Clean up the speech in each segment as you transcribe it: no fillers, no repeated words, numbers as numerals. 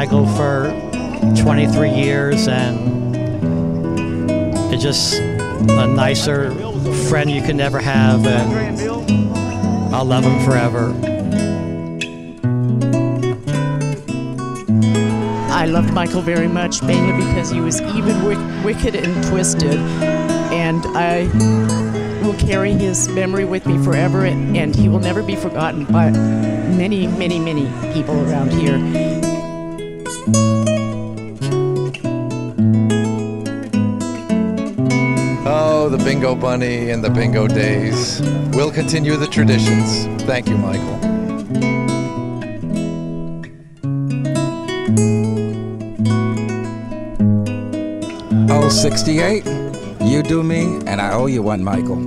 Michael for 23 years, and it's just a nicer friend you can never have, and I'll love him forever. I loved Michael very much, mainly because he was even wicked and twisted, and I will carry his memory with me forever, and he will never be forgotten by many, many, many people around here. Oh, the Bingo Bunny and the Bingo Days. We'll continue the traditions. Thank you, Michael. Oh, 68, you do me, and I owe you one, Michael.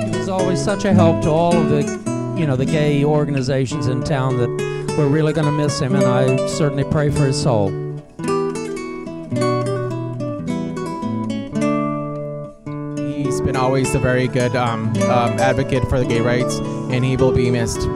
He was always such a help to all of the, the gay organizations in town that we're really going to miss him, and I certainly pray for his soul. He's been always a very good advocate for the gay rights, and he will be missed.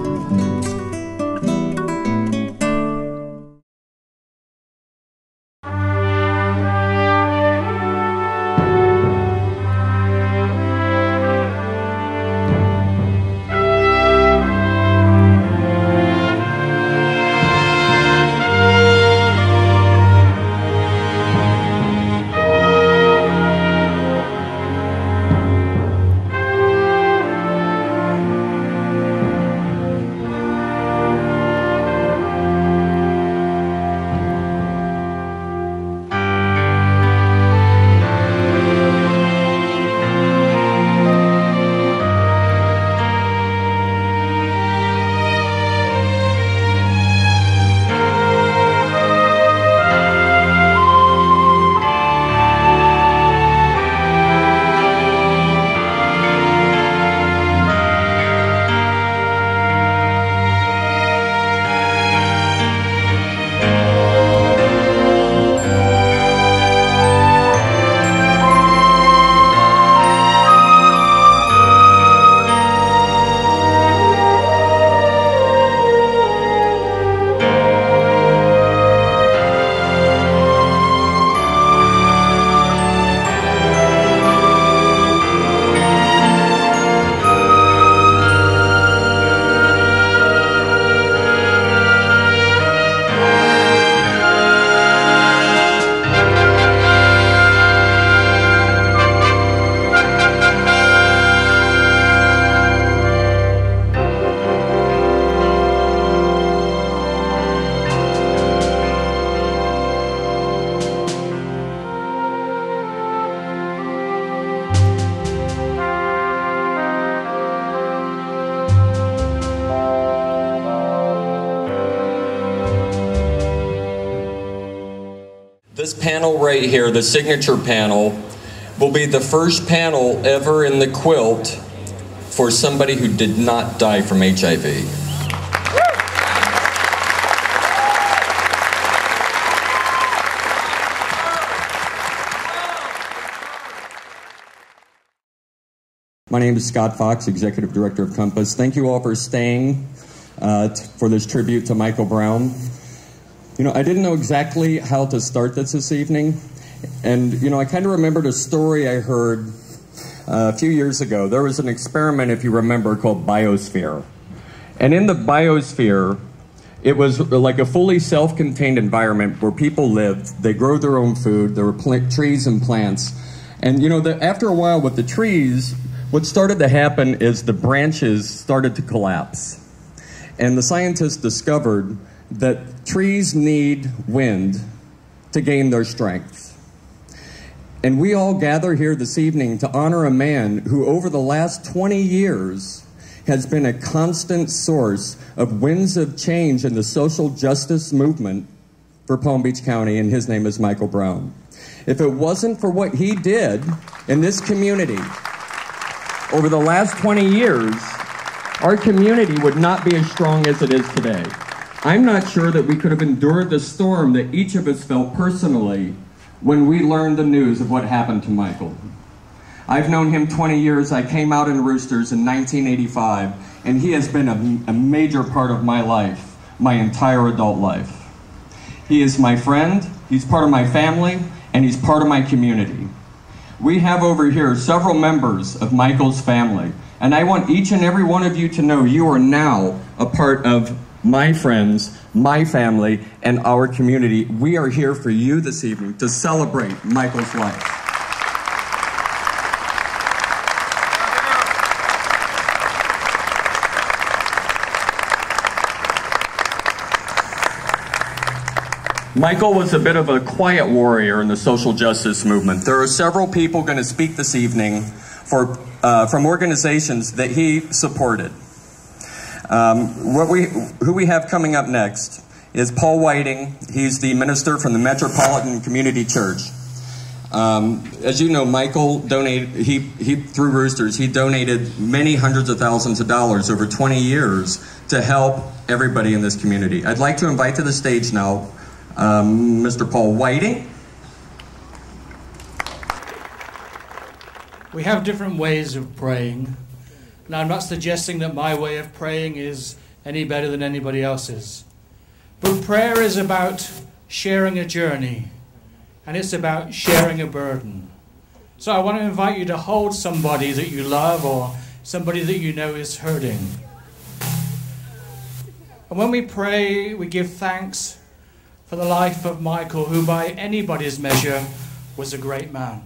This panel right here, the signature panel, will be the first panel ever in the quilt for somebody who did not die from HIV. My name is Scott Fox, Executive Director of Compass. Thank you all for staying for this tribute to Michael Brown. I didn't know exactly how to start this evening, and, I kind of remembered a story I heard a few years ago. There was an experiment, if you remember, called Biosphere. And in the Biosphere, it was like a fully self-contained environment where people lived. They grow their own food. There were trees and plants. And, after a while with the trees, what started to happen is the branches started to collapse. And the scientists discovered that trees need wind to gain their strength. And we all gather here this evening to honor a man who over the last 20 years has been a constant source of winds of change in the social justice movement for Palm Beach County, and his name is Michael Brown. If it wasn't for what he did in this community over the last 20 years, our community would not be as strong as it is today. I'm not sure that we could have endured the storm that each of us felt personally when we learned the news of what happened to Michael. I've known him 20 years. I came out in Roosters in 1985, and he has been a major part of my life, my entire adult life. He is my friend, he's part of my family, and he's part of my community. We have over here several members of Michael's family, and I want each and every one of you to know you are now a part of my friends, my family, and our community. We are here for you this evening to celebrate Michael's life. Michael was a bit of a quiet warrior in the social justice movement. There are several people going to speak this evening from organizations that he supported. Who we have coming up next is Paul Whiting. He's the minister from the Metropolitan Community Church. As you know, Michael donated, through Roosters, he donated many hundreds of thousands of dollars over 20 years to help everybody in this community. I'd like to invite to the stage now Mr. Paul Whiting. We have different ways of praying. Now, I'm not suggesting that my way of praying is any better than anybody else's. But prayer is about sharing a journey, and it's about sharing a burden. So I want to invite you to hold somebody that you love or somebody that you know is hurting. And when we pray, we give thanks for the life of Michael, who by anybody's measure was a great man.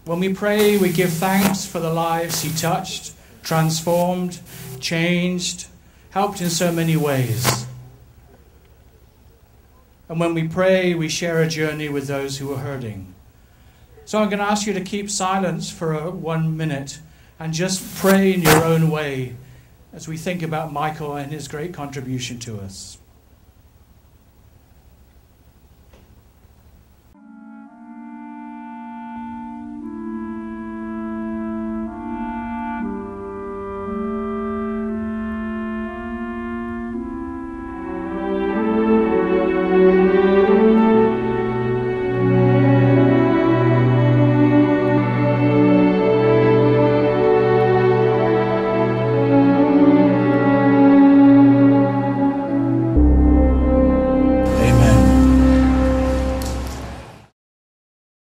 When we pray, we give thanks for the lives he touched, transformed, changed, helped in so many ways. And when we pray, we share a journey with those who are hurting. So I'm going to ask you to keep silence for 1 minute and just pray in your own way as we think about Michael and his great contribution to us.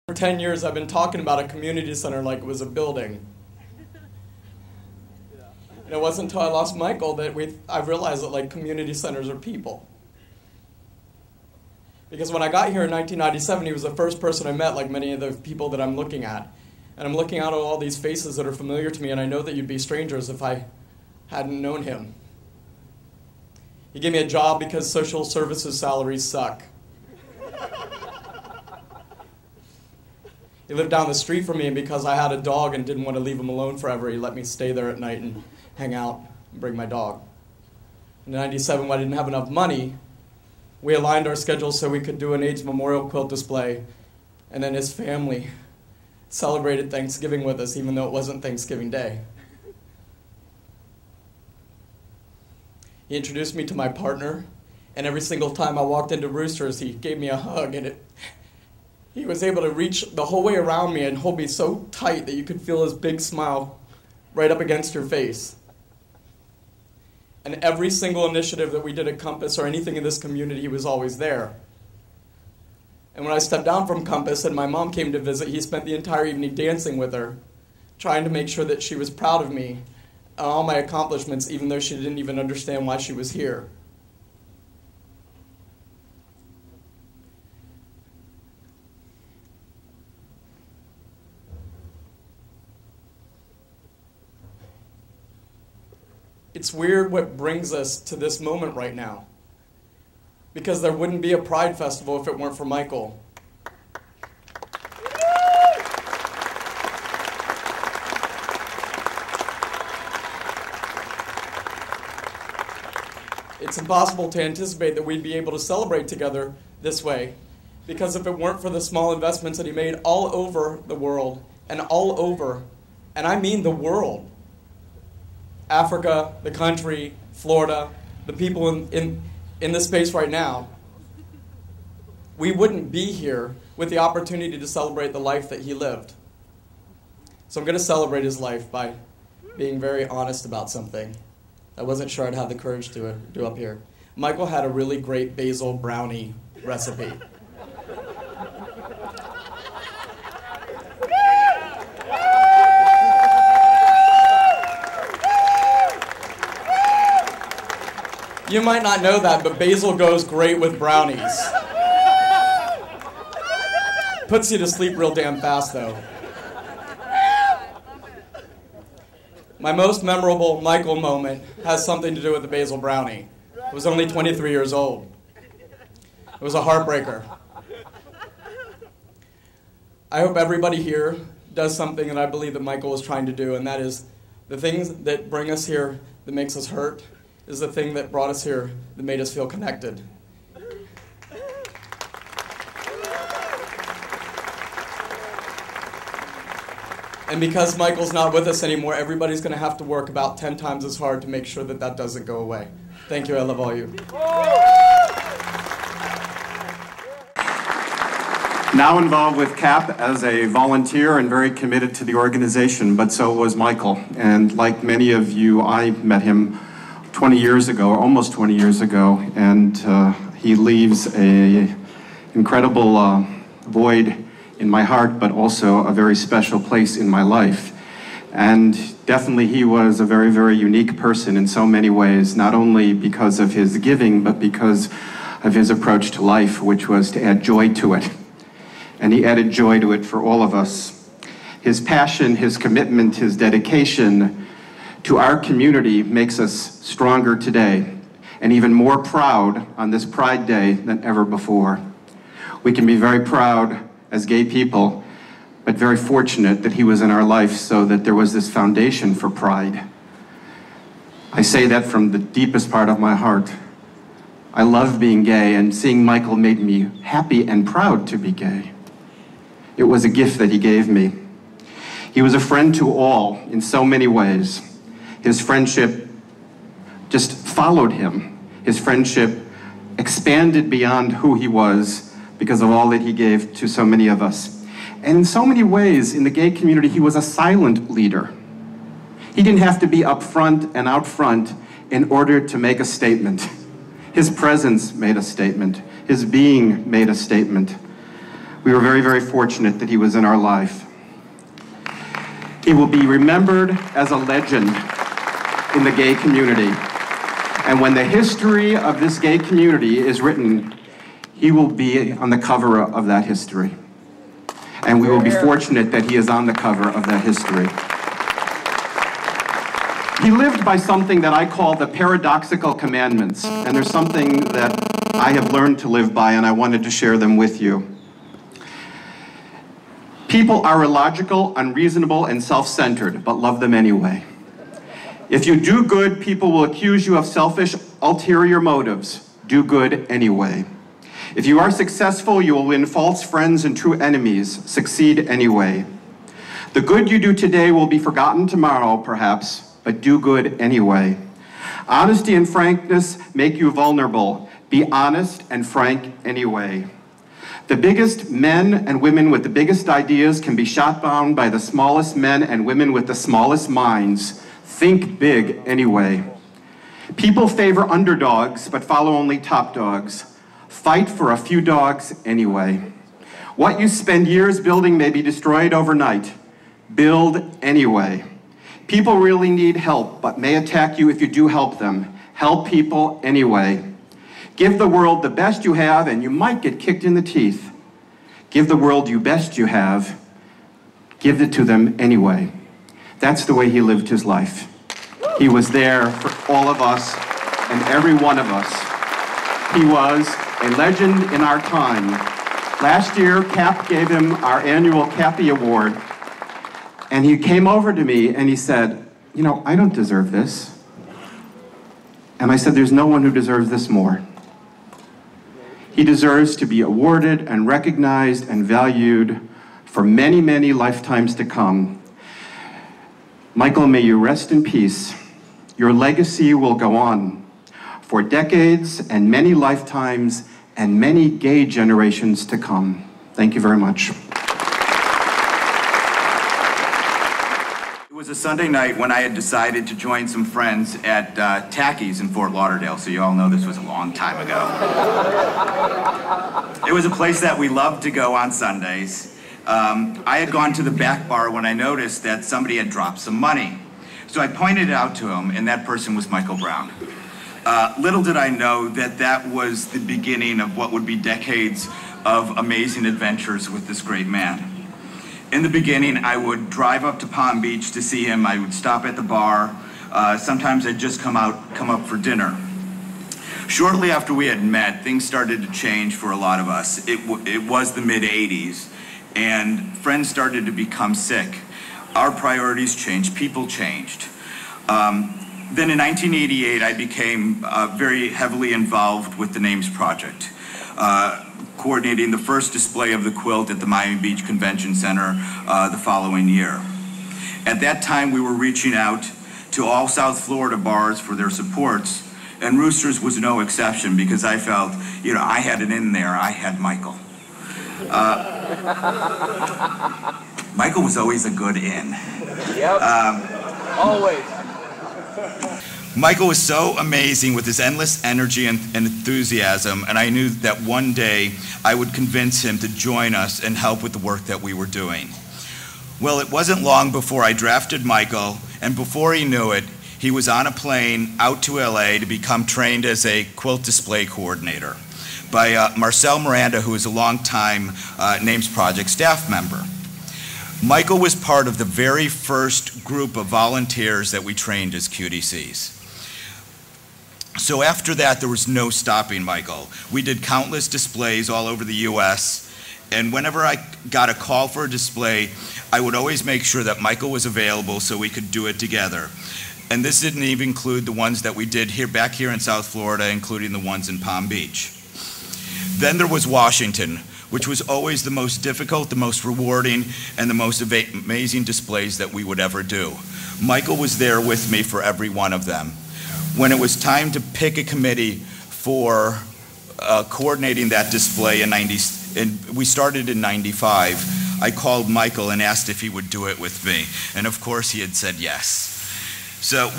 For 10 years, I've been talking about a community center like it was a building. And it wasn't until I lost Michael that I realized that like community centers are people. Because when I got here in 1997, he was the first person I met, like many of the people that I'm looking at. And I'm looking out at all these faces that are familiar to me, and I know that you'd be strangers if I hadn't known him. He gave me a job because social services salaries suck. He lived down the street from me, and because I had a dog and didn't want to leave him alone forever, he let me stay there at night and hang out and bring my dog. In 97, when I didn't have enough money, we aligned our schedules so we could do an AIDS memorial quilt display, and then his family celebrated Thanksgiving with us, even though it wasn't Thanksgiving Day. He introduced me to my partner, and every single time I walked into Roosters, he gave me a hug, and he was able to reach the whole way around me and hold me so tight that you could feel his big smile right up against your face. And every single initiative that we did at Compass or anything in this community, he was always there. And when I stepped down from Compass and my mom came to visit, he spent the entire evening dancing with her, trying to make sure that she was proud of me and all my accomplishments, even though she didn't even understand why she was here. It's weird what brings us to this moment right now, because there wouldn't be a Pride Festival if it weren't for Michael. It's impossible to anticipate that we'd be able to celebrate together this way, because if it weren't for the small investments that he made all over the world, and all over, and I mean the world, Africa, the country, Florida, the people in this space right now, we wouldn't be here with the opportunity to celebrate the life that he lived. So I'm going to celebrate his life by being very honest about something I wasn't sure I'd have the courage to do up here. Michael had a really great basil brownie recipe. You might not know that, but basil goes great with brownies. Puts you to sleep real damn fast, though. My most memorable Michael moment has something to do with the basil brownie. I was only 23 years old. It was a heartbreaker. I hope everybody here does something that I believe that Michael was trying to do, and that is the things that bring us here that makes us hurt is the thing that brought us here that made us feel connected. And because Michael's not with us anymore, everybody's going to have to work about 10 times as hard to make sure that that doesn't go away. Thank you. I love all you. Now involved with CAP as a volunteer and very committed to the organization, but so was Michael. And like many of you, I met him 20 years ago, or almost 20 years ago, and he leaves an incredible void in my heart, but also a very special place in my life. And definitely he was a very, very unique person in so many ways, not only because of his giving, but because of his approach to life, which was to add joy to it. And he added joy to it for all of us. His passion, his commitment, his dedication to our community makes us stronger today, and even more proud on this Pride Day than ever before. We can be very proud as gay people, but very fortunate that he was in our life so that there was this foundation for pride. I say that from the deepest part of my heart. I love being gay, and seeing Michael made me happy and proud to be gay. It was a gift that he gave me. He was a friend to all in so many ways. His friendship just followed him. His friendship expanded beyond who he was because of all that he gave to so many of us. And in so many ways, in the gay community, he was a silent leader. He didn't have to be up front and out front in order to make a statement. His presence made a statement. His being made a statement. We were very, very fortunate that he was in our life. He will be remembered as a legend in the gay community. And when the history of this gay community is written, he will be on the cover of that history. And we will be fortunate that he is on the cover of that history. He lived by something that I call the paradoxical commandments. And there's something that I have learned to live by, and I wanted to share them with you. People are illogical, unreasonable, and self-centered, but love them anyway. If you do good, people will accuse you of selfish, ulterior motives. Do good anyway. If you are successful, you will win false friends and true enemies. Succeed anyway. The good you do today will be forgotten tomorrow, perhaps, but do good anyway. Honesty and frankness make you vulnerable. Be honest and frank anyway. The biggest men and women with the biggest ideas can be shot down by the smallest men and women with the smallest minds. Think big anyway. People favor underdogs, but follow only top dogs. Fight for a few dogs anyway. What you spend years building may be destroyed overnight. Build anyway. People really need help, but may attack you if you do help them. Help people anyway. Give the world the best you have, and you might get kicked in the teeth. Give the world the best you have. Give it to them anyway. That's the way he lived his life. He was there for all of us and every one of us. He was a legend in our time. Last year, CAP gave him our annual Cappy Award, and he came over to me and he said, "You know, I don't deserve this." And I said, "There's no one who deserves this more." He deserves to be awarded and recognized and valued for many, many lifetimes to come. Michael, may you rest in peace. Your legacy will go on for decades and many lifetimes and many gay generations to come. Thank you very much. It was a Sunday night when I had decided to join some friends at Tacky's in Fort Lauderdale, so you all know this was a long time ago. It was a place that we loved to go on Sundays. I had gone to the back bar when I noticed that somebody had dropped some money. So I pointed it out to him, and that person was Michael Brown. Little did I know that that was the beginning of what would be decades of amazing adventures with this great man. In the beginning, I would drive up to Palm Beach to see him. I would stop at the bar. Sometimes I'd just come up for dinner. Shortly after we had met, things started to change for a lot of us. It was the mid-'80s, and friends started to become sick. Our priorities changed, people changed. Then in 1988, I became very heavily involved with the Names Project, coordinating the first display of the quilt at the Miami Beach Convention Center the following year. At that time, we were reaching out to all South Florida bars for their supports, and Roosters was no exception because I felt, I had it in there. I had Michael. Michael was always a good in. Yep. Always. Michael was so amazing with his endless energy and enthusiasm, and I knew that one day I would convince him to join us and help with the work that we were doing. Well, it wasn't long before I drafted Michael, and before he knew it, he was on a plane out to LA to become trained as a quilt display coordinator by Marcel Miranda, who is a longtime Names Project staff member. Michael was part of the very first group of volunteers that we trained as QDCs. So after that, there was no stopping Michael. We did countless displays all over the US, and whenever I got a call for a display, I would always make sure that Michael was available so we could do it together. And this didn't even include the ones that we did back here in South Florida, including the ones in Palm Beach. Then there was Washington, which was always the most difficult, the most rewarding, and the most amazing displays that we would ever do. Michael was there with me for every one of them. When it was time to pick a committee for coordinating that display we started in '95, I called Michael and asked if he would do it with me. And of course he had said yes. So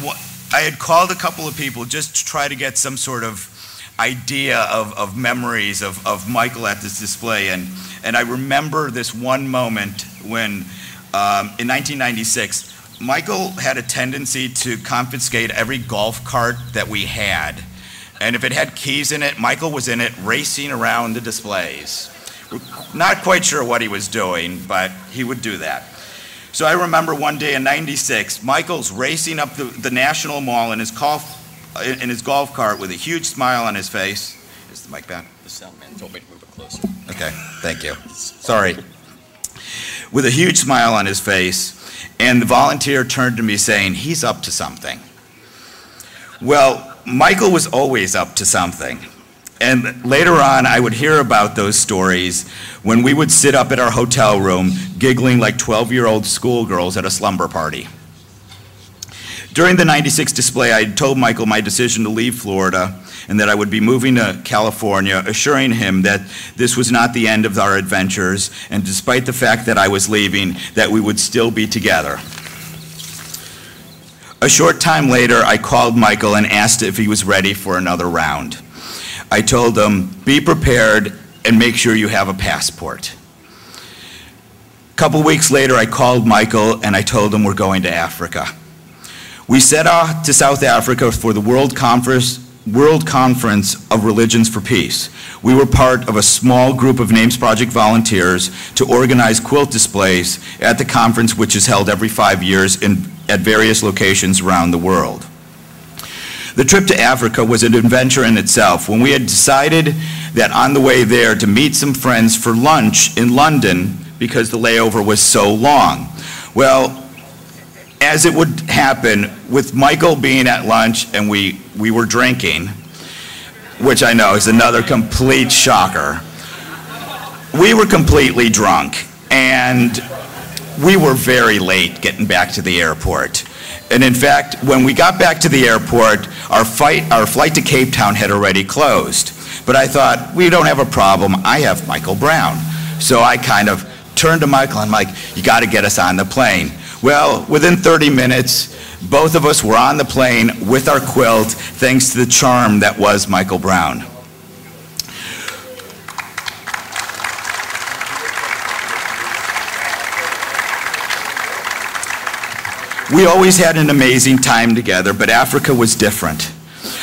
I had called a couple of people just to try to get some sort of idea of memories of Michael at this display. And I remember this one moment when, in 1996, Michael had a tendency to confiscate every golf cart that we had. And if it had keys in it, Michael was in it racing around the displays. We're not quite sure what he was doing, but he would do that. So I remember one day in '96, Michael's racing up the National Mall in his golf cart with a huge smile on his face. Is the mic back? The sound man told me to move it closer. Okay, thank you. Sorry. With a huge smile on his face, and the volunteer turned to me saying, "He's up to something." Well, Michael was always up to something. And later on, I would hear about those stories when we would sit up at our hotel room giggling like 12-year-old schoolgirls at a slumber party. During the '96 display, I had told Michael my decision to leave Florida and that I would be moving to California, assuring him that this was not the end of our adventures, and despite the fact that I was leaving, that we would still be together. A short time later, I called Michael and asked if he was ready for another round. I told him, be prepared and make sure you have a passport. A couple weeks later, I called Michael and I told him we're going to Africa. We set off to South Africa for the World Conference of Religions for Peace. We were part of a small group of Names Project volunteers to organize quilt displays at the conference, which is held every 5 years at various locations around the world. The trip to Africa was an adventure in itself. When we had decided that on the way there to meet some friends for lunch in London because the layover was so long. Well, as it would happen, with Michael being at lunch and we were drinking, which I know is another complete shocker, we were completely drunk and we were very late getting back to the airport. And in fact, when we got back to the airport, our flight to Cape Town had already closed. But I thought, we don't have a problem, I have Michael Brown. So I kind of turned to Michael and I'm like, you gotta get us on the plane. Well, within 30 minutes, both of us were on the plane with our quilt, thanks to the charm that was Michael Brown. We always had an amazing time together, but Africa was different.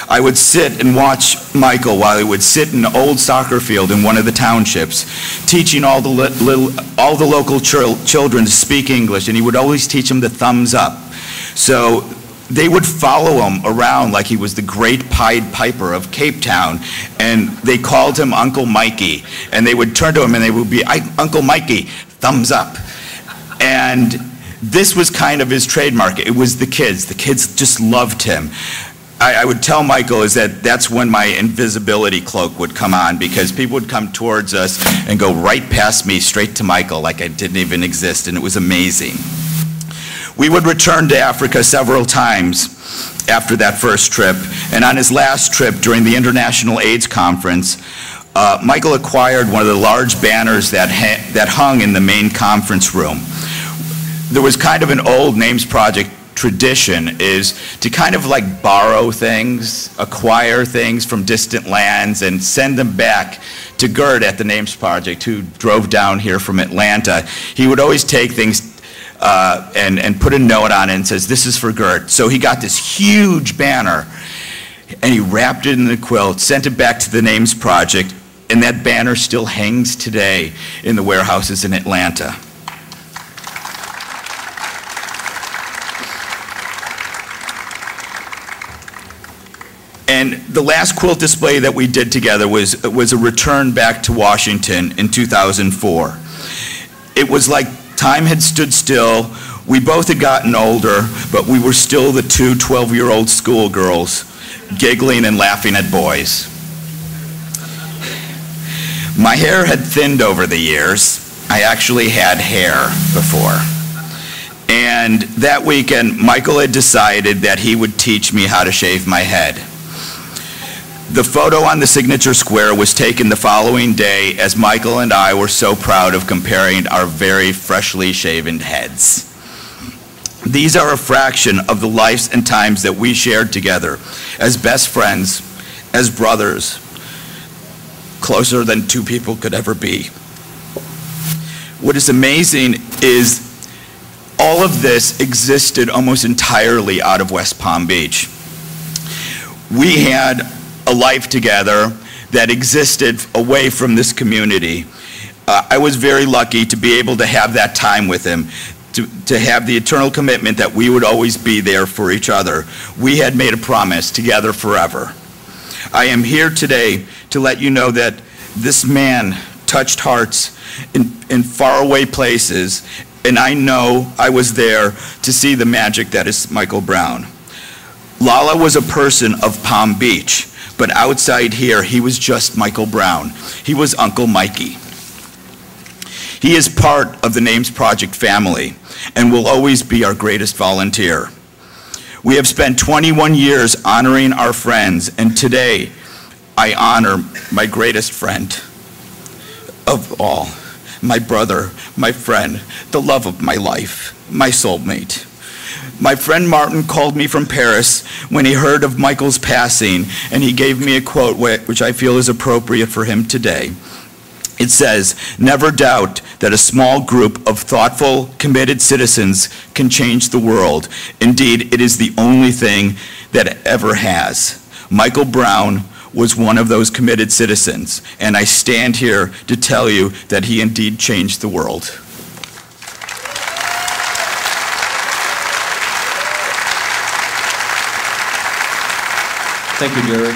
I would sit and watch Michael while he would sit in an old soccer field in one of the townships, teaching all the local children to speak English, and he would always teach them the thumbs up. So they would follow him around like he was the great Pied Piper of Cape Town, and they called him Uncle Mikey, and they would turn to him and they would be, Uncle Mikey, thumbs up. And this was kind of his trademark. It was the kids. The kids just loved him. I would tell Michael is that's when my invisibility cloak would come on, because people would come towards us and go right past me straight to Michael like I didn't even exist, and it was amazing. We would return to Africa several times after that first trip, and on his last trip during the International AIDS Conference, Michael acquired one of the large banners that hung in the main conference room. There was kind of an old Names Project tradition is to kind of like borrow things, acquire things from distant lands and send them back to Gert at the Names Project, who drove down here from Atlanta. He would always take things and put a note on it and says, this is for Gert. So he got this huge banner and he wrapped it in the quilt, sent it back to the Names Project, and that banner still hangs today in the warehouses in Atlanta. And the last quilt display that we did together was a return back to Washington in 2004. It was like time had stood still. We both had gotten older, but we were still the two 12-year-old schoolgirls giggling and laughing at boys. My hair had thinned over the years. I actually had hair before. And that weekend, Michael had decided that he would teach me how to shave my head. The photo on the signature square was taken the following day, as Michael and I were so proud of comparing our very freshly shaven heads. These are a fraction of the lives and times that we shared together as best friends, as brothers, closer than two people could ever be. What is amazing is all of this existed almost entirely out of West Palm Beach. We had a life together that existed away from this community. I was very lucky to be able to have that time with him, to have the eternal commitment that we would always be there for each other. We had made a promise together forever. I am here today to let you know that this man touched hearts in faraway places, and I know I was there to see the magic that is Michael Brown. Lala was a person of Palm Beach, but outside here, he was just Michael Brown. He was Uncle Mikey. He is part of the Names Project family and will always be our greatest volunteer. We have spent 21 years honoring our friends, and today I honor my greatest friend of all, my brother, my friend, the love of my life, my soulmate. My friend Martin called me from Paris when he heard of Michael's passing, and he gave me a quote which I feel is appropriate for him today. It says, "Never doubt that a small group of thoughtful, committed citizens can change the world. Indeed, it is the only thing that ever has." Michael Brown was one of those committed citizens, and I stand here to tell you that he indeed changed the world. Thank you, Jerry.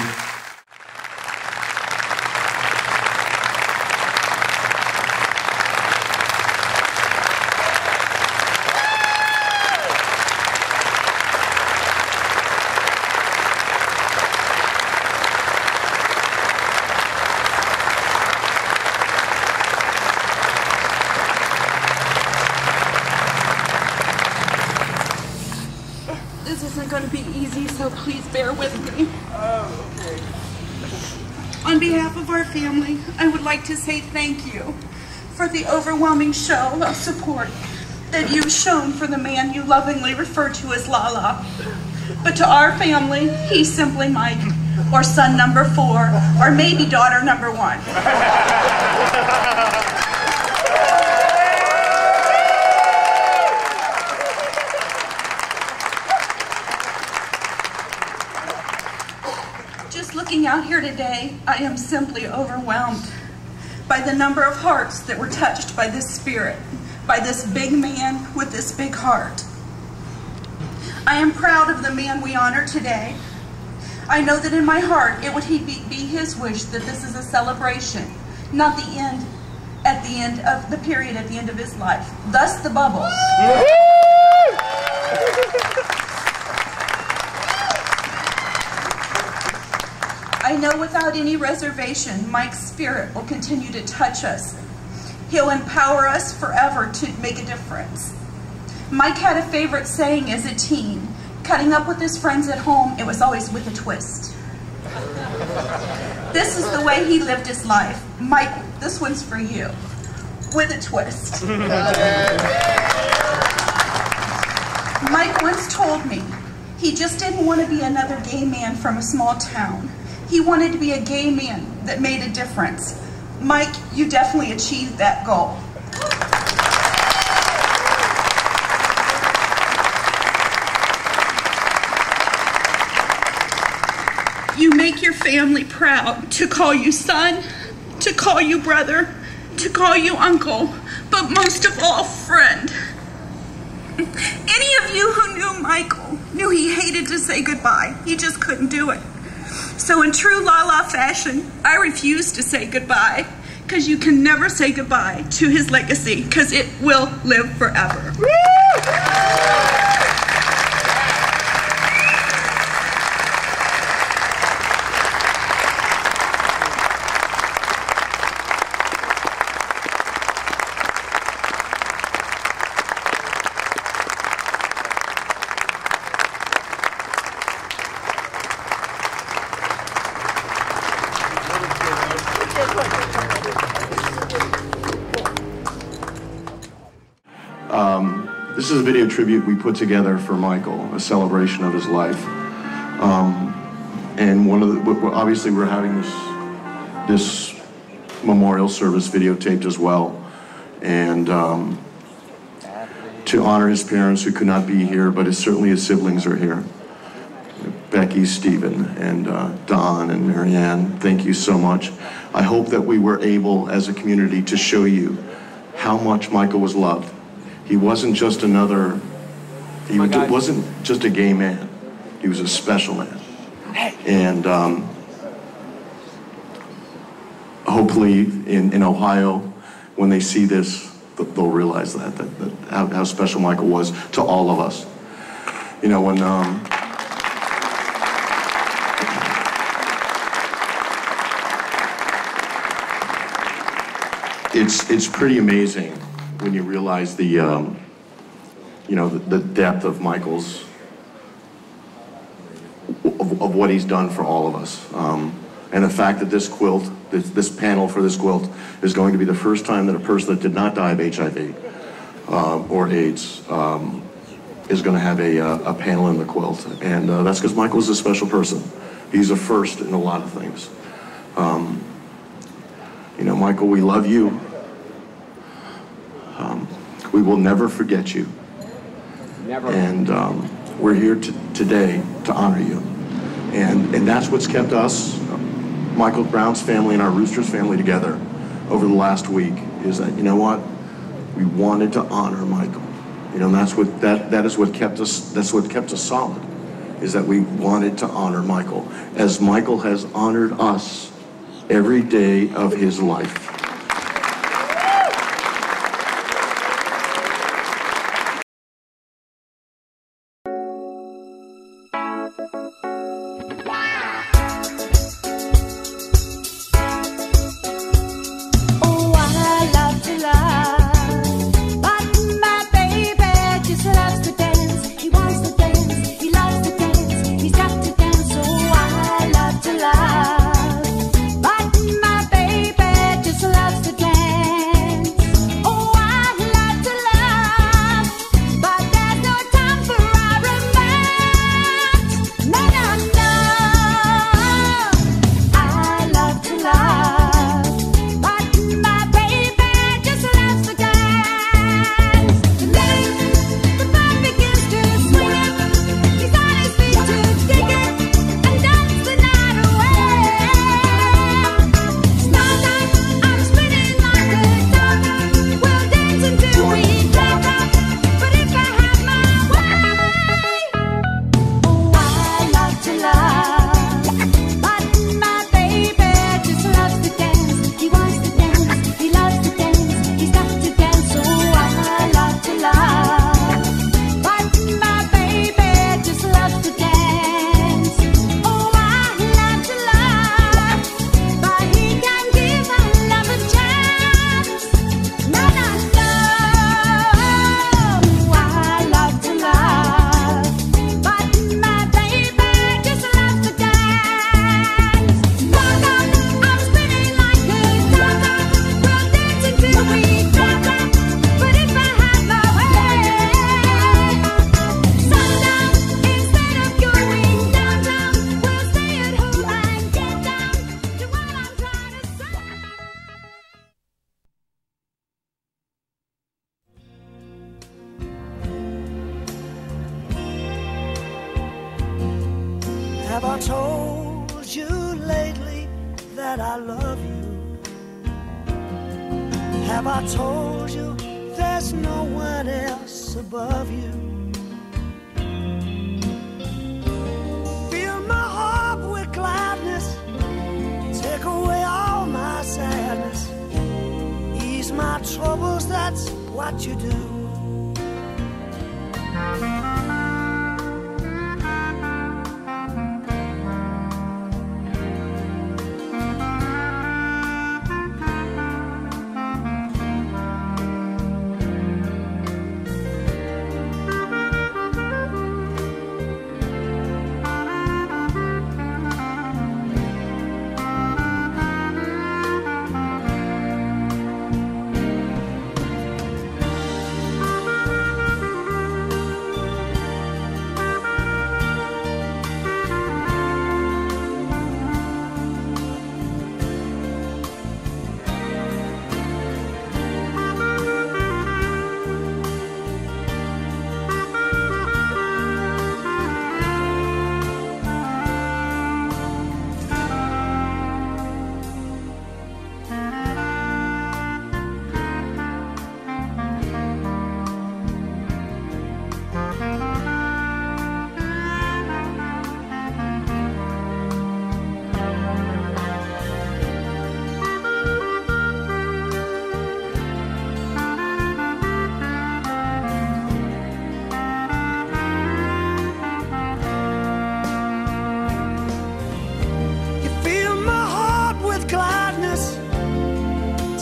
This isn't going to be easy, so please bear with me. On behalf of our family, I would like to say thank you for the overwhelming show of support that you've shown for the man you lovingly refer to as Lala. But to our family, he's simply Mike, or son number 4, or maybe daughter number 1. Just looking out here today, I am simply overwhelmed by the number of hearts that were touched by this spirit, by this big man with this big heart. I am proud of the man we honor today. I know that in my heart it would be his wish that this is a celebration, not the end, at the end of the period, at the end of his life. Thus the bubbles. I know without any reservation, Mike's spirit will continue to touch us. He'll empower us forever to make a difference. Mike had a favorite saying as a teen. Cutting up with his friends at home, it was always with a twist. This is the way he lived his life. Mike, this one's for you. With a twist. Mike once told me he just didn't want to be another gay man from a small town. He wanted to be a gay man that made a difference. Mike, you definitely achieved that goal. You make your family proud to call you son, to call you brother, to call you uncle, but most of all, friend. Any of you who knew Michael knew he hated to say goodbye. He just couldn't do it. So in true Lala fashion, I refuse to say goodbye, because you can never say goodbye to his legacy, because it will live forever. This is a video tribute we put together for Michael, a celebration of his life. And obviously we're having this memorial service videotaped as well. And to honor his parents who could not be here, but certainly his siblings are here. Becky, Stephen, and Don, and Marianne, thank you so much. I hope that we were able, as a community, to show you how much Michael was loved. He wasn't just wasn't just a gay man. He was a special man. And hopefully in Ohio, when they see this, they'll realize that how special Michael was to all of us. You know, when it's pretty amazing when you realize the depth of Michael's, of what he's done for all of us. And the fact that this quilt, this panel for this quilt, is going to be the first time that a person that did not die of HIV or AIDS is going to have a panel in the quilt. And that's because Michael's a special person. He's a first in a lot of things. You know, Michael, we love you. We will never forget you. Never. And we're here today to honor you. And that's what's kept us, Michael Brown's family and our Roosters family, together over the last week, is that, you know what? We wanted to honor Michael. You know, and that's what kept us solid, is that we wanted to honor Michael, as Michael has honored us every day of his life. Just Have I told you lately that I love you? Have I told you there's no one else above you? Fill my heart with gladness, take away all my sadness, ease my troubles, that's what you do.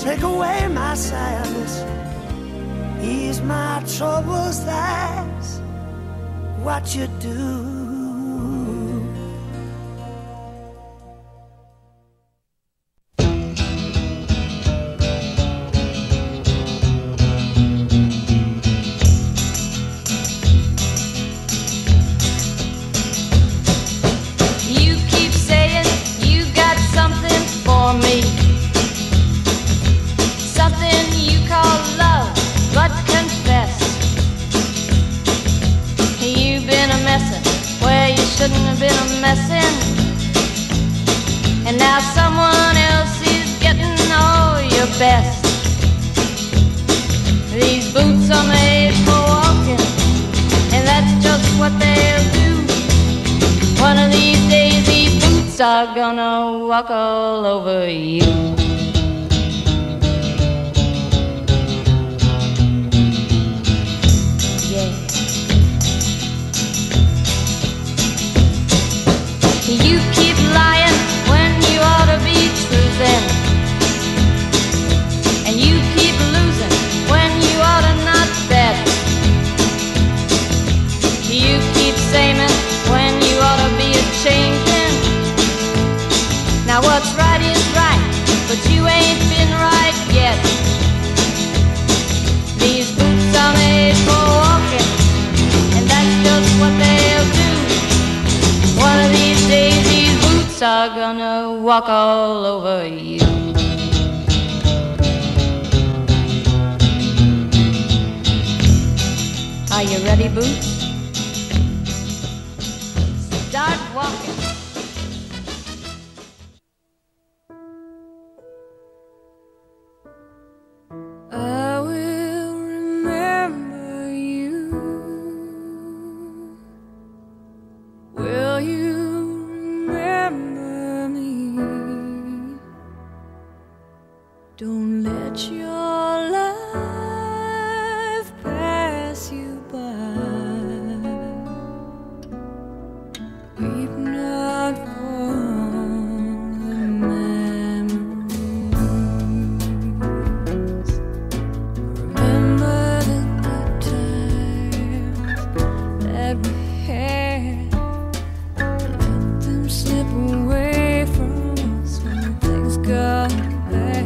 Take away my sadness, ease my troubles, that's what you do. You keep saying you got something for me, something you call love, but confess you've been a messin' where you shouldn't have been a messin', and now someone else is getting all your best. These boots are made for walking, and that's just what they'll do. One of these days these boots are gonna walk all over you. You keep lying when you ought to be truthing, and you keep losing when you ought to not bet. You keep saying when you ought to be a-changing. Now what's right is right, but you ain't been right yet. These boots are made for walking, and that's just what they'll do. One of these days these boots are gonna walk all over you. Are you ready, Boots? Start walking. I will remember you. Will you remember me? Don't let your life pass you by. Weep not for the memories. Remember the good times that we had. Let them slip away from us when things got bad.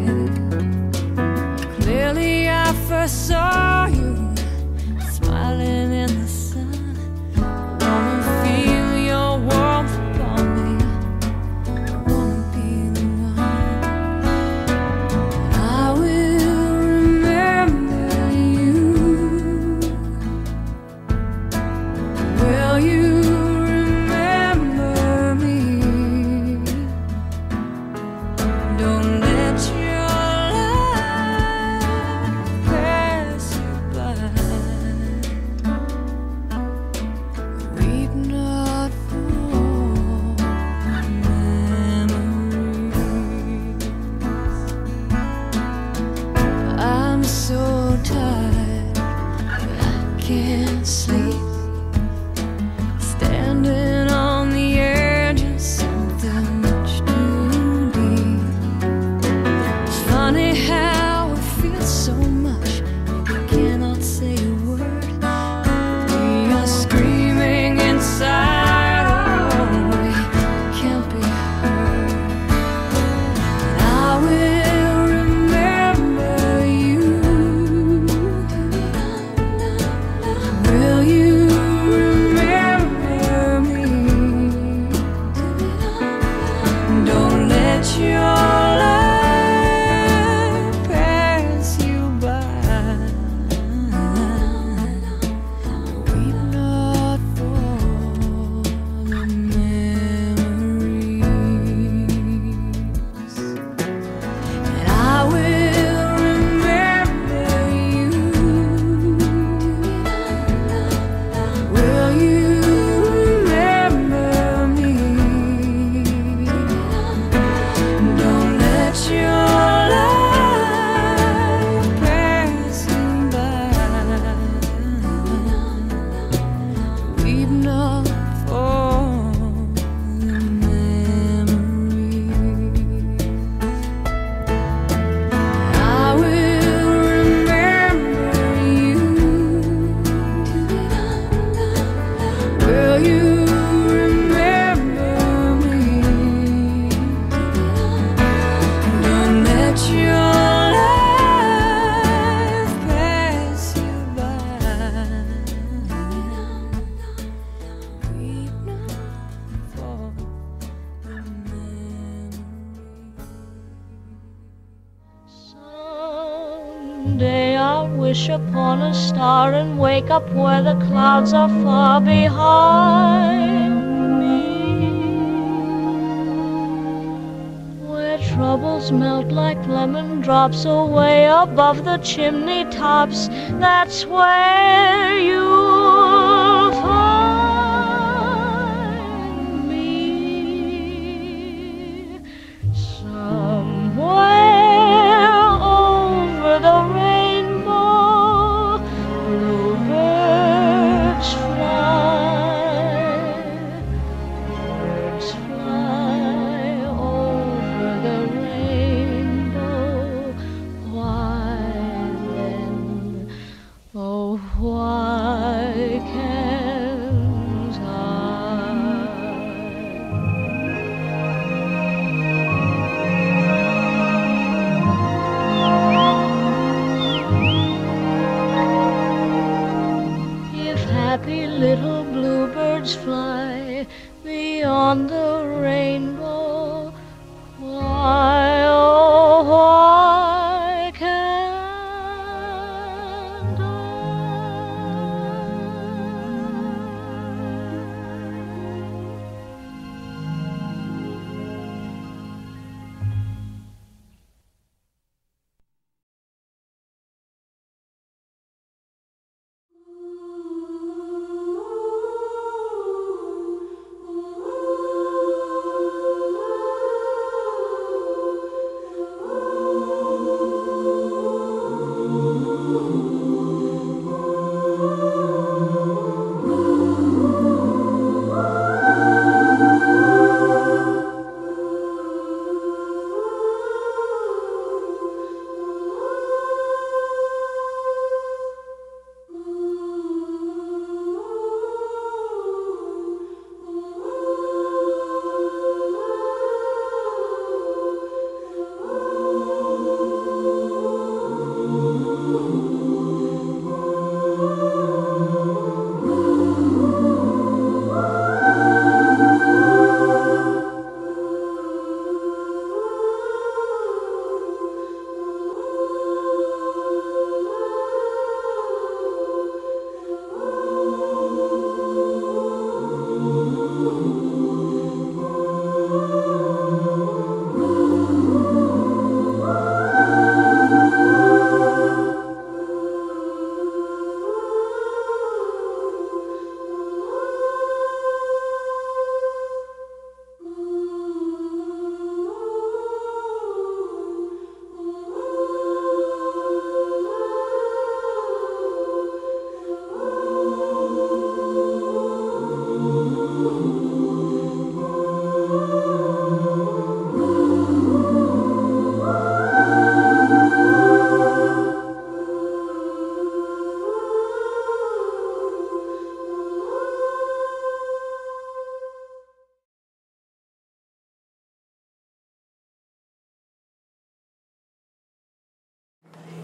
one day I'll wish upon a star and wake up where the clouds are far behind me, where troubles melt like lemon drops away above the chimney tops. That's where you'll find me, somewhere over the rainbow. Bluebirds fly over the rainbow. Why then, oh why can't I? If happy little bluebirds fly beyond the rainbow, why, oh why can't I?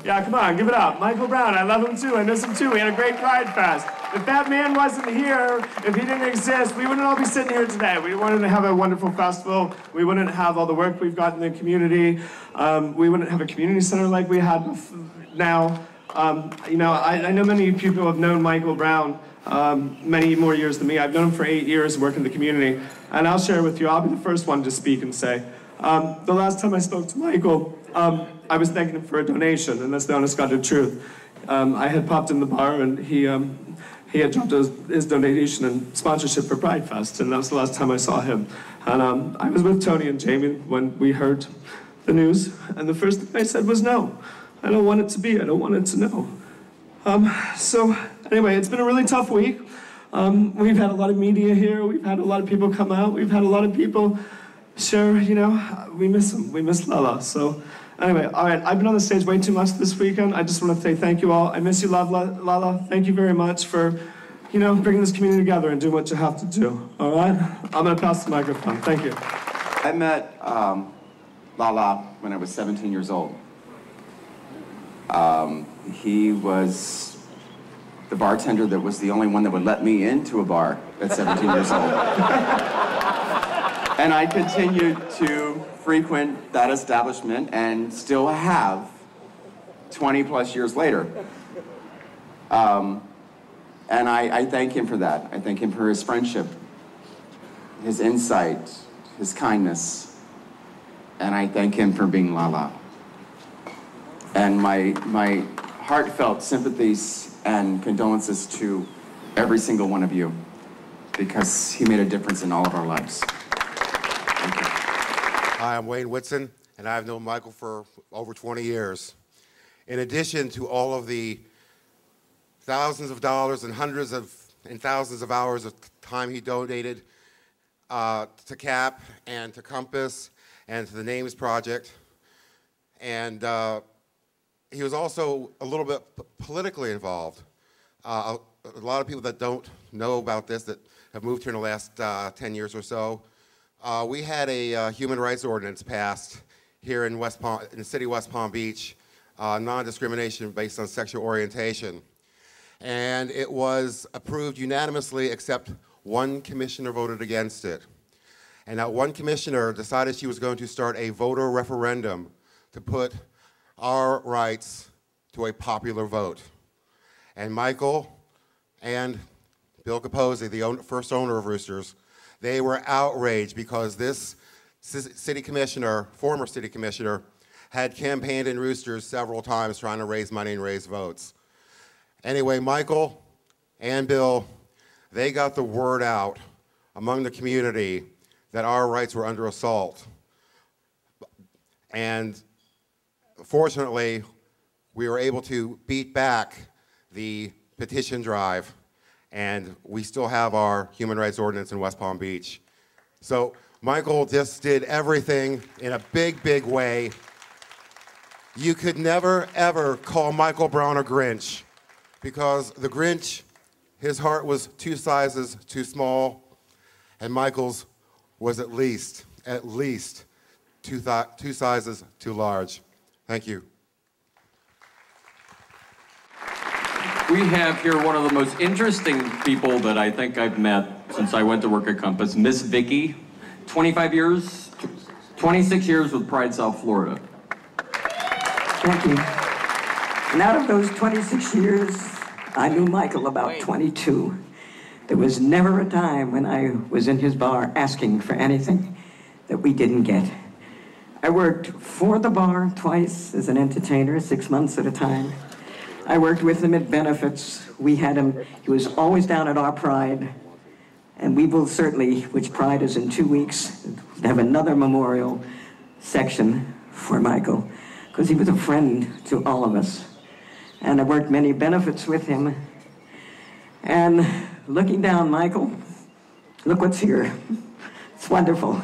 Yeah, come on, give it up. Michael Brown, I love him too. I miss him too. We had a great Pride Fest. If that man wasn't here, if he didn't exist, we wouldn't all be sitting here today. We wouldn't have a wonderful festival. We wouldn't have all the work we've got in the community. We wouldn't have a community center like we have now. You know, I know many people have known Michael Brown many more years than me. I've known him for 8 years working in the community. And I'll share with you, I'll be the first one to speak and say, the last time I spoke to Michael, I was thanking him for a donation, and that's the honest God truth. I had popped in the bar, and he had dropped his donation and sponsorship for Pride Fest, and that was the last time I saw him. And I was with Tony and Jamie when we heard the news, and the first thing I said was no. I don't want it to be. I don't want it to know. So anyway, it's been a really tough week. We've had a lot of media here. We've had a lot of people come out. We've had a lot of people share, you know, we miss him. We miss Lala. So anyway, all right, I've been on the stage way too much this weekend. I just want to say thank you all. I miss you, Lala. Thank you very much for, you know, bringing this community together and doing what you have to do. All right? I'm going to pass the microphone. Thank you. I met Lala when I was 17 years old. He was the bartender that was the only one that would let me into a bar at 17 years old. And I continued to frequent that establishment and still have 20 plus years later. And I thank him for that. I thank him for his friendship, his insight, his kindness, and I thank him for being Lala. And my heartfelt sympathies and condolences to every single one of you, because he made a difference in all of our lives. Hi, I'm Wayne Whitson, and I've known Michael for over 20 years. In addition to all of the thousands of dollars and hundreds of and thousands of hours of time he donated to CAP and to Compass and to the Names Project, and he was also a little bit politically involved. A lot of people that don't know about this, that have moved here in the last 10 years or so, we had a human rights ordinance passed here in the city of West Palm Beach, non-discrimination based on sexual orientation. And it was approved unanimously except one commissioner voted against it. And that one commissioner decided she was going to start a voter referendum to put our rights to a popular vote. And Michael and Bill Capozzi, the first owner of Roosters, they were outraged because this city commissioner, former city commissioner, had campaigned in Roosters several times trying to raise money and raise votes. Anyway, Michael and Bill, they got the word out among the community that our rights were under assault. And fortunately, we were able to beat back the petition drive, and we still have our human rights ordinance in West Palm Beach. So Michael just did everything in a big, big way. You could never, ever call Michael Brown a Grinch, because the Grinch, his heart was 2 sizes too small, and Michael's was at least two sizes too large. Thank you. We have here one of the most interesting people that I think I've met since I went to work at Compass, Miss Vicky, 26 years with Pride South Florida. Thank you. And out of those 26 years, I knew Michael about 22. There was never a time when I was in his bar asking for anything that we didn't get. I worked for the bar twice as an entertainer, 6 months at a time. I worked with him at benefits. We had him, he was always down at our Pride. And we will certainly, which Pride is in 2 weeks, have another memorial section for Michael, because he was a friend to all of us. And I worked many benefits with him. And looking down, Michael, look what's here. It's wonderful.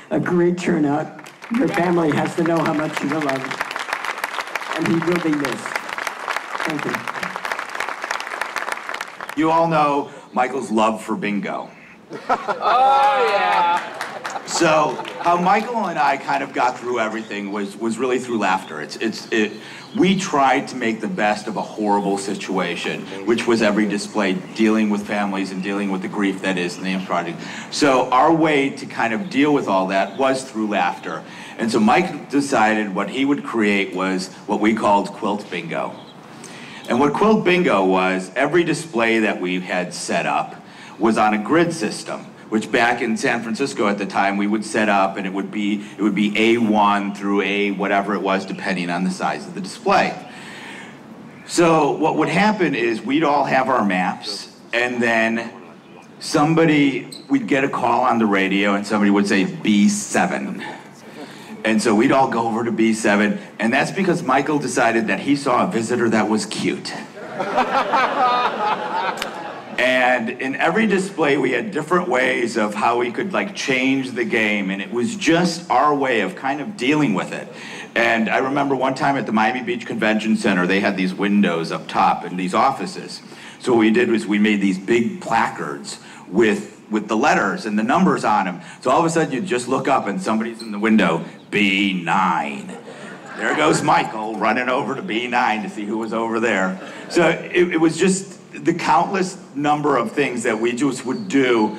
A great turnout. Your family has to know how much you are loved. And he will be missed. Thank you. You all know Michael's love for bingo. Oh, yeah. So how Michael and I kind of got through everything was really through laughter. We tried to make the best of a horrible situation, which was every display, dealing with families and dealing with the grief that is the Names Project. So our way to kind of deal with all that was through laughter. And so Mike decided what he would create was what we called Quilt Bingo. And what Quilt Bingo was, every display that we had set up was on a grid system, which back in San Francisco at the time we would set up, and it would be A1 through A whatever it was, depending on the size of the display. So what would happen is we'd all have our maps, and then we'd get a call on the radio and somebody would say B7. And so we'd all go over to B7, and that's because Michael decided that he saw a visitor that was cute. And in every display, we had different ways of how we could change the game, and it was just our way of kind of dealing with it. And I remember one time at the Miami Beach Convention Center, they had these windows up top in these offices. So what we did was we made these big placards with the letters and the numbers on them. So all of a sudden, you just look up and somebody's in the window, B9. There goes Michael running over to B9 to see who was over there. So it was just the countless number of things that we just would do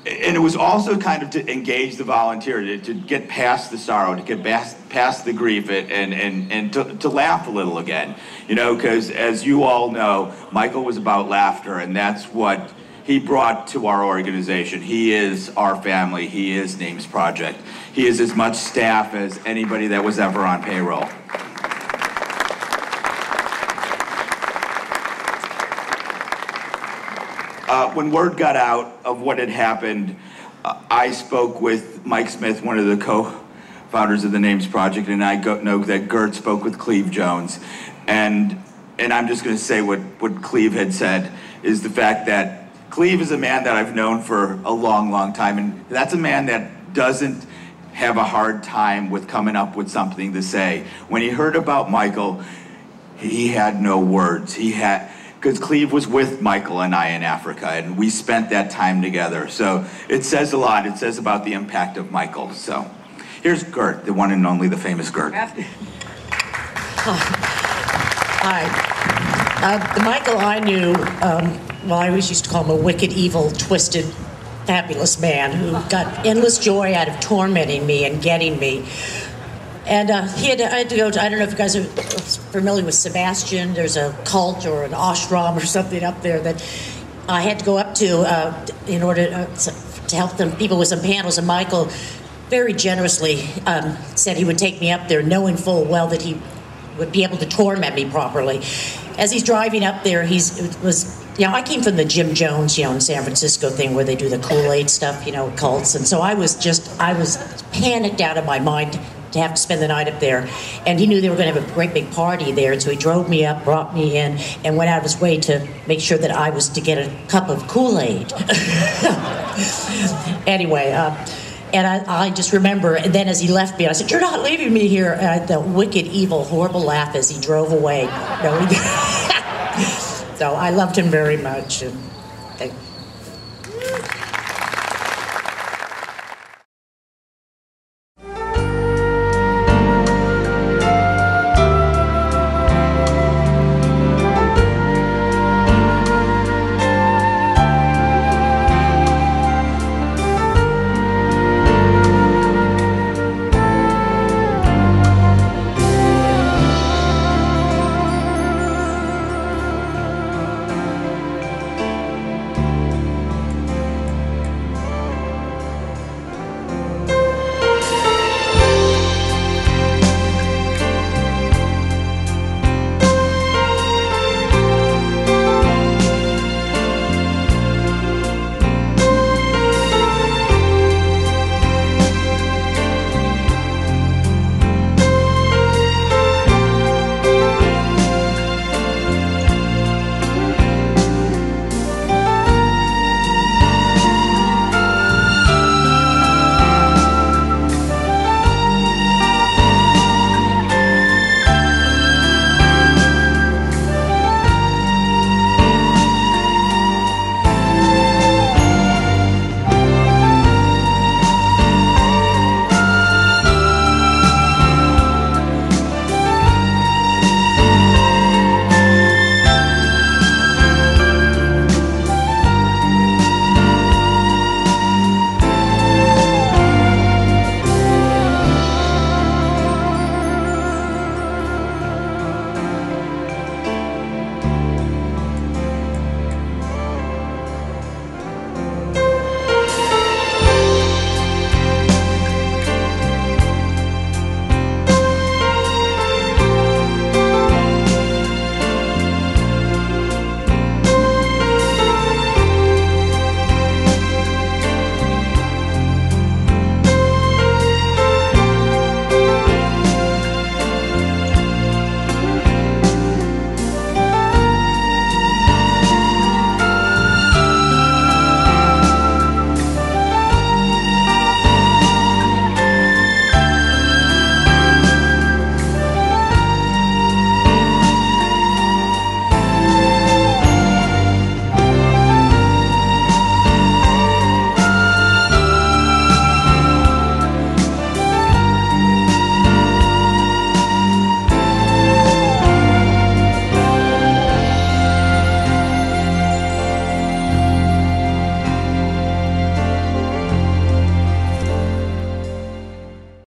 And it was also kind of to engage the volunteer, to get past the sorrow, to get past the grief, and to laugh a little again. You know, because as you all know, Michael was about laughter, and that's what he brought to our organization. He is our family. He is Names Project. He is as much staff as anybody that was ever on payroll. When word got out of what had happened, I spoke with Mike Smith, one of the co-founders of the Names Project, and I know that Gert spoke with Cleve Jones. And I'm just going to say what Cleve had said, is the fact that Cleve is a man that I've known for a long, long time, and that's a man that doesn't have a hard time with coming up with something to say. When he heard about Michael, he had no words. Because Cleve was with Michael and I in Africa, and we spent that time together. So it says a lot. It says about the impact of Michael. So here's Gert, the one and only, the famous Gert. Hi. The Michael I knew, well, I always used to call him a wicked, evil, twisted, fabulous man who got endless joy out of tormenting me and getting me. And I had to go to, I don't know if you guys are familiar with Sebastian. There's a cult or an ashram or something up there that I had to go up to in order to help them, people with some panels. And Michael very generously said he would take me up there, knowing full well that he would be able to torment me properly. As he's driving up there, I came from the Jim Jones, in San Francisco thing where they do the Kool-Aid stuff, cults. And so I was panicked out of my mind to have to spend the night up there. And he knew they were going to have a great big party there, and so he drove me up, brought me in, and went out of his way to make sure that I was to get a cup of Kool-Aid. Anyway, and I just remember, and then as he left me, I said, "You're not leaving me here." And I had the wicked, evil, horrible laugh as he drove away. So I loved him very much. And